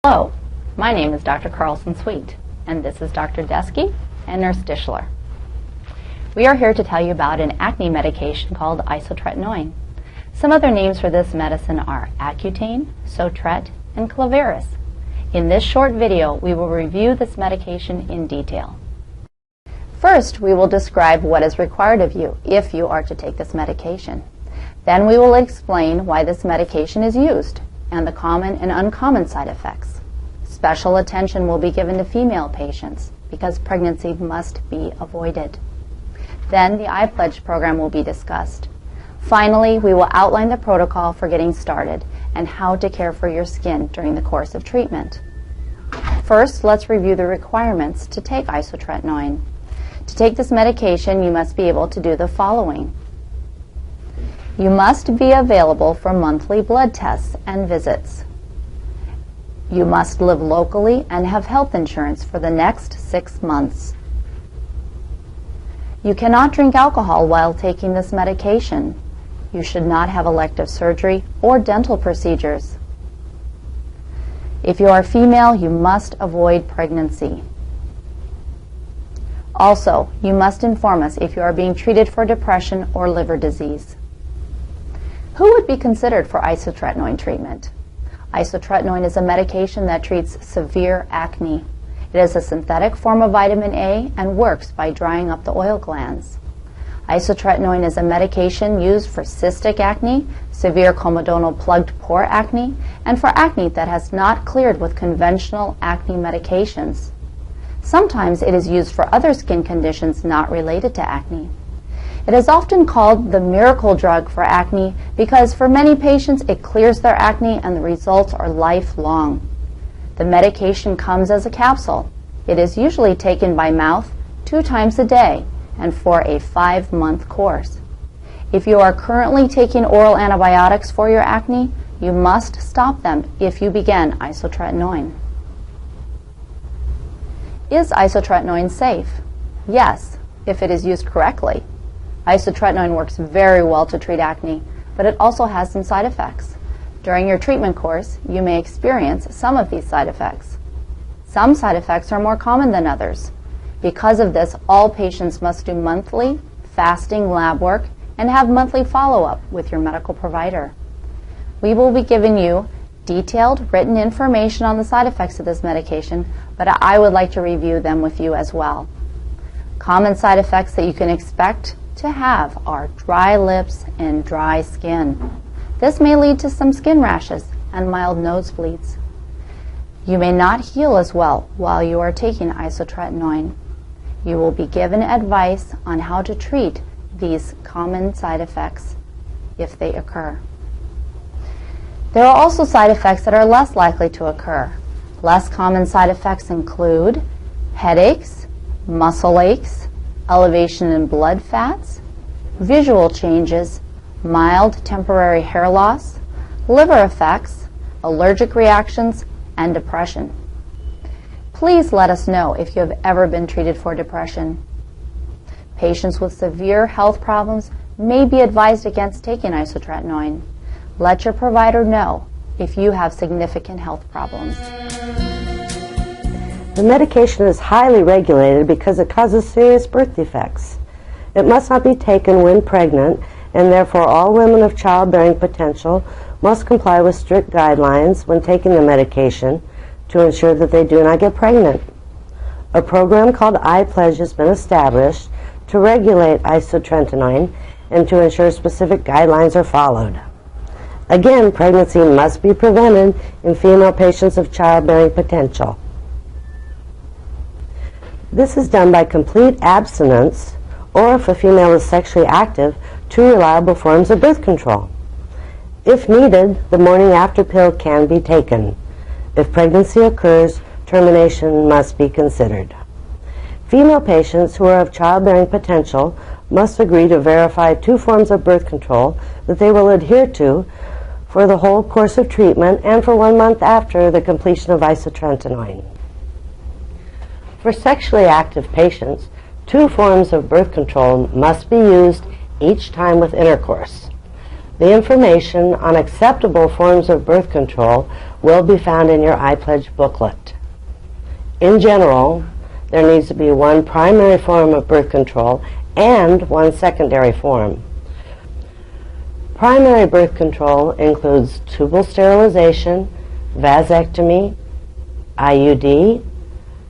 Hello, my name is Dr. Carlson-Sweet, and this is Dr. Desky and Nurse Dishler. We are here to tell you about an acne medication called isotretinoin. Some other names for this medicine are Accutane, Sotret, and Clavaris. In this short video, we will review this medication in detail. First, we will describe what is required of you if you are to take this medication. Then we will explain why this medication is used and the common and uncommon side effects. Special attention will be given to female patients because pregnancy must be avoided. Then the iPledge program will be discussed. Finally, we will outline the protocol for getting started and how to care for your skin during the course of treatment. First, let's review the requirements to take isotretinoin. To take this medication, you must be able to do the following. You must be available for monthly blood tests and visits. You must live locally and have health insurance for the next 6 months. You cannot drink alcohol while taking this medication. You should not have elective surgery or dental procedures. If you are female, you must avoid pregnancy. Also, you must inform us if you are being treated for depression or liver disease. Who would be considered for isotretinoin treatment? Isotretinoin is a medication that treats severe acne. It is a synthetic form of vitamin A and works by drying up the oil glands. Isotretinoin is a medication used for cystic acne, severe comedonal plugged pore acne, and for acne that has not cleared with conventional acne medications. Sometimes it is used for other skin conditions not related to acne. It is often called the miracle drug for acne because for many patients it clears their acne and the results are lifelong. The medication comes as a capsule. It is usually taken by mouth 2 times a day and for a 5-month course. If you are currently taking oral antibiotics for your acne, you must stop them if you begin isotretinoin. Is isotretinoin safe? Yes, if it is used correctly. Isotretinoin works very well to treat acne, but it also has some side effects. During your treatment course, you may experience some of these side effects. Some side effects are more common than others. Because of this, all patients must do monthly fasting lab work and have monthly follow-up with your medical provider. We will be giving you detailed written information on the side effects of this medication, but I would like to review them with you as well. Common side effects that you can expect to have are dry lips and dry skin. This may lead to some skin rashes and mild nosebleeds. You may not heal as well while you are taking isotretinoin. You will be given advice on how to treat these common side effects if they occur. There are also side effects that are less likely to occur. Less common side effects include headaches, muscle aches, elevation in blood fats, visual changes, mild temporary hair loss, liver effects, allergic reactions, and depression. Please let us know if you have ever been treated for depression. Patients with severe health problems may be advised against taking isotretinoin. Let your provider know if you have significant health problems. The medication is highly regulated because it causes serious birth defects. It must not be taken when pregnant, and therefore all women of childbearing potential must comply with strict guidelines when taking the medication to ensure that they do not get pregnant. A program called iPledge has been established to regulate isotretinoin and to ensure specific guidelines are followed. Again, pregnancy must be prevented in female patients of childbearing potential. This is done by complete abstinence, or if a female is sexually active, 2 reliable forms of birth control. If needed, the morning after pill can be taken. If pregnancy occurs, termination must be considered. Female patients who are of childbearing potential must agree to verify 2 forms of birth control that they will adhere to for the whole course of treatment and for 1 month after the completion of isotretinoin. For sexually active patients, 2 forms of birth control must be used each time with intercourse. The information on acceptable forms of birth control will be found in your iPledge booklet. In general, there needs to be one primary form of birth control and one secondary form. Primary birth control includes tubal sterilization, vasectomy, IUD,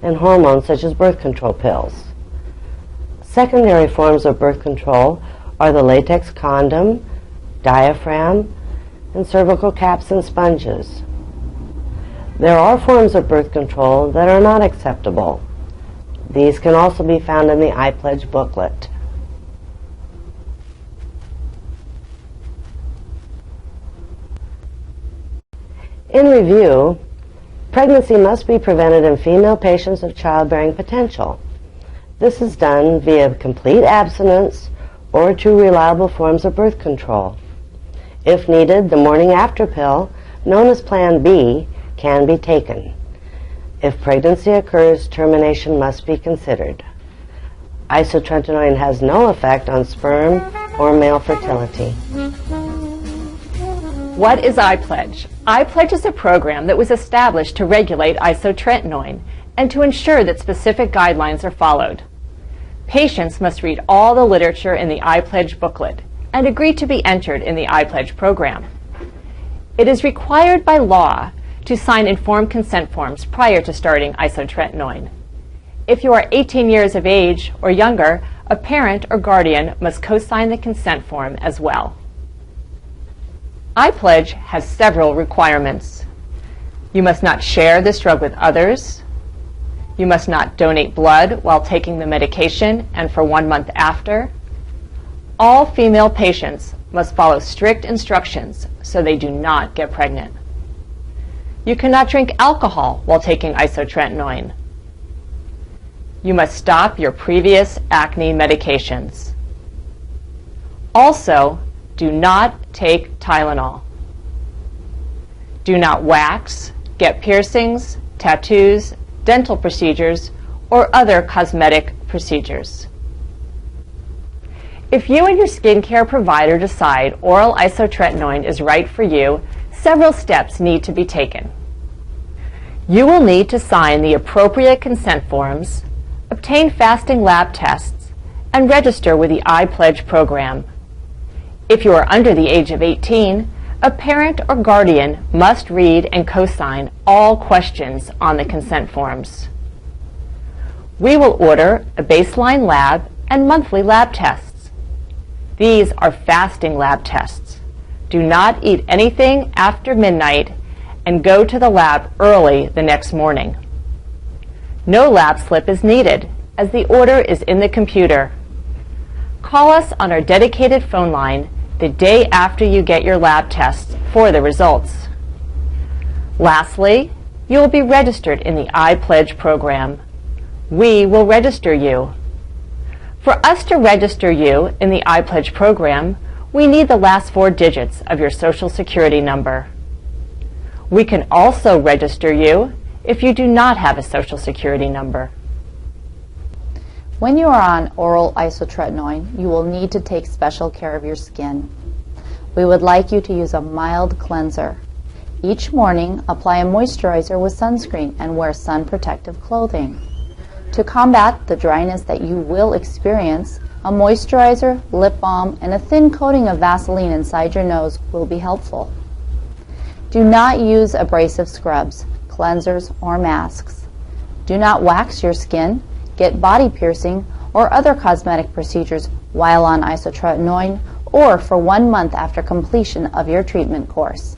and hormones such as birth control pills. Secondary forms of birth control are the latex condom, diaphragm, and cervical caps and sponges. There are forms of birth control that are not acceptable. These can also be found in the iPledge booklet. In review, pregnancy must be prevented in female patients of childbearing potential. This is done via complete abstinence or two reliable forms of birth control. If needed, the morning after pill, known as Plan B, can be taken. If pregnancy occurs, termination must be considered. Isotretinoin has no effect on sperm or male fertility. What is iPledge? iPledge is a program that was established to regulate isotretinoin and to ensure that specific guidelines are followed. Patients must read all the literature in the iPledge booklet and agree to be entered in the iPledge program. It is required by law to sign informed consent forms prior to starting isotretinoin. If you are 18 years of age or younger, a parent or guardian must co-sign the consent form as well. iPledge has several requirements. You must not share this drug with others. You must not donate blood while taking the medication and for 1 month after. All female patients must follow strict instructions so they do not get pregnant. You cannot drink alcohol while taking isotretinoin. You must stop your previous acne medications. Also, do not take Tylenol. Do not wax, get piercings, tattoos, dental procedures, or other cosmetic procedures. If you and your skincare provider decide oral isotretinoin is right for you, several steps need to be taken. You will need to sign the appropriate consent forms, obtain fasting lab tests, and register with the iPledge program. If you are under the age of 18, a parent or guardian must read and co-sign all questions on the consent forms. We will order a baseline lab and monthly lab tests. These are fasting lab tests. Do not eat anything after midnight and go to the lab early the next morning. No lab slip is needed, as the order is in the computer. Call us on our dedicated phone line the day after you get your lab tests for the results. Lastly, you will be registered in the iPledge program. We will register you. For us to register you in the iPledge program, we need the last 4 digits of your Social Security number. We can also register you if you do not have a Social Security number. When you are on oral isotretinoin, you will need to take special care of your skin. We would like you to use a mild cleanser. Each morning, apply a moisturizer with sunscreen and wear sun protective clothing. To combat the dryness that you will experience, a moisturizer, lip balm, and a thin coating of Vaseline inside your nose will be helpful. Do not use abrasive scrubs, cleansers, or masks. Do not wax your skin, get body piercing, or other cosmetic procedures while on isotretinoin or for 1 month after completion of your treatment course.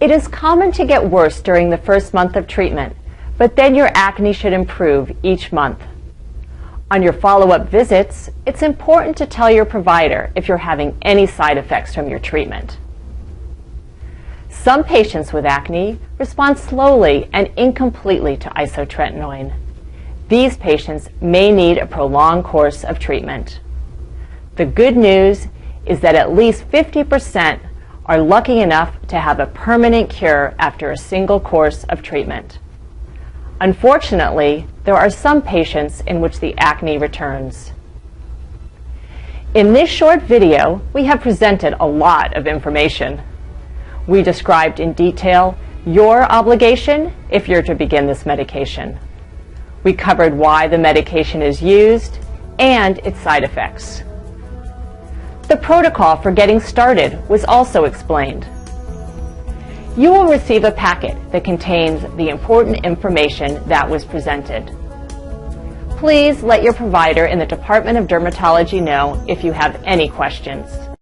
It is common to get worse during the first month of treatment, but then your acne should improve each month. On your follow-up visits, it's important to tell your provider if you're having any side effects from your treatment. Some patients with acne respond slowly and incompletely to isotretinoin. These patients may need a prolonged course of treatment. The good news is that at least 50% are lucky enough to have a permanent cure after a single course of treatment. Unfortunately, there are some patients in which the acne returns. In this short video, we have presented a lot of information. We described in detail your obligation if you're to begin this medication. We covered why the medication is used and its side effects. The protocol for getting started was also explained. You will receive a packet that contains the important information that was presented. Please let your provider in the Department of Dermatology know if you have any questions.